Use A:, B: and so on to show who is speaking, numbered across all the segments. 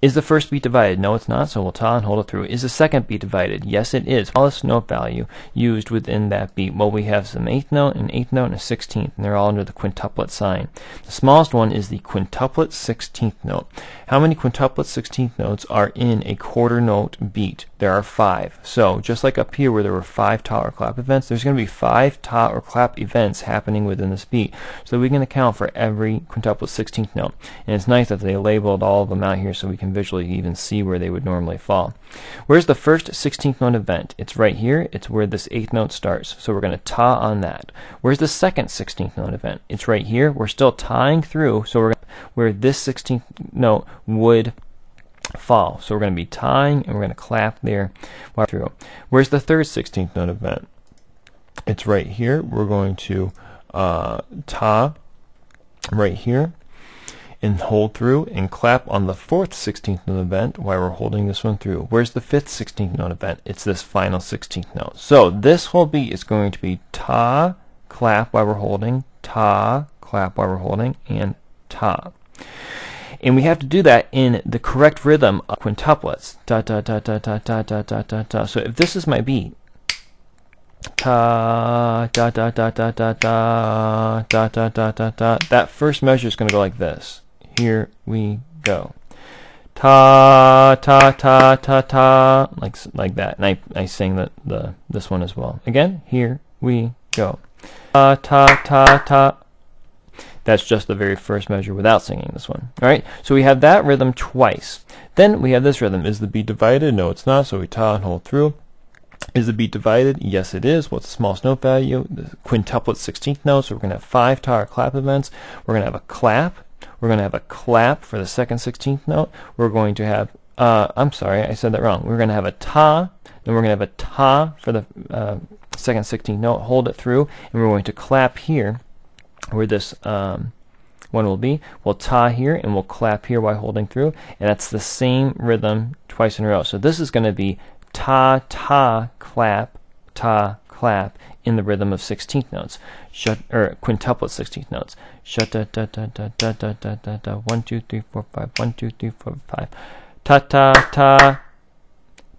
A: Is the first beat divided? No, it's not, so we'll ta and hold it through. Is the second beat divided? Yes, it is. Smallest note value used within that beat. Well, we have some 8th note, an 8th note, and a 16th, and they're all under the quintuplet sign. The smallest one is the quintuplet 16th note. How many quintuplet 16th notes are in a quarter note beat? There are 5. So, just like up here where there were 5 ta or clap events, there's going to be 5 ta or clap events happening within this beat. So we can account for every quintuplet 16th note. And it's nice that they labeled all of them out here so we can visually even see where they would normally fall. Where's the first 16th note event? It's right here. It's where this 8th note starts. So we're going to ta on that. Where's the second 16th note event? It's right here. We're still taing through, so we're where this 16th note would fall. So we're going to be taing and we're going to clap there while through. Where's the third 16th note event? It's right here. We're going to ta right here and hold through and clap on the fourth 16th note event while we're holding this one through. Where's the fifth 16th note event? It's this final 16th note. So this whole beat is going to be ta, clap while we're holding, ta, clap while we're holding, and ta. And we have to do that in the correct rhythm of quintuplets. Ta ta ta ta ta ta ta ta ta ta. So if this is my beat, ta da da da da da da da da da da da, that first measure is going to go like this. Here we go. Ta ta ta ta ta, like that. And I sing this one as well. Again, here we go. Ta ta ta ta. That's just the very first measure without singing this one. All right, so we have that rhythm twice. Then we have this rhythm. Is the beat divided? No, it's not. So we ta and hold through. Is the beat divided? Yes, it is. What's the smallest note value? The quintuplet 16th note. So we're going to have 5 ta or clap events. We're going to have a clap. We're going to have a clap for the second 16th note. We're going to have, I'm sorry, I said that wrong. We're going to have a ta, then we're going to have a ta for the second 16th note, hold it through, and we're going to clap here where this one will be. We'll ta here, and we'll clap here while holding through, and that's the same rhythm twice in a row. So this is going to be ta, ta, clap, in the rhythm of 16th notes, quintuplet 16th notes. Shut da da da da da da da da da. 1 2 3 4 5. 1 2 3 4 5. Ta ta ta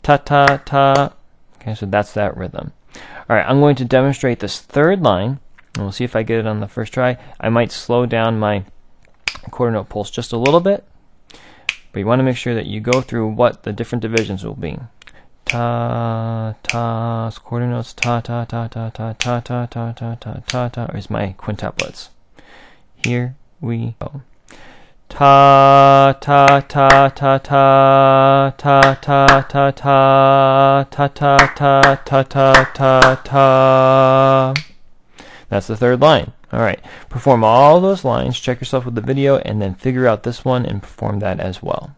A: ta ta ta. Okay, so that's that rhythm. All right, I'm going to demonstrate this third line, and we'll see if I get it on the first try. I might slow down my quarter note pulse just a little bit, but you want to make sure that you go through what the different divisions will be. Ta ta, quarter notes, ta ta ta ta ta ta ta ta ta ta ta ta, is my quintuplets. Here we go. Ta ta ta ta ta ta ta ta ta ta ta ta ta ta ta. That's the third line. All right, perform all those lines, check yourself with the video, and then figure out this one and perform that as well.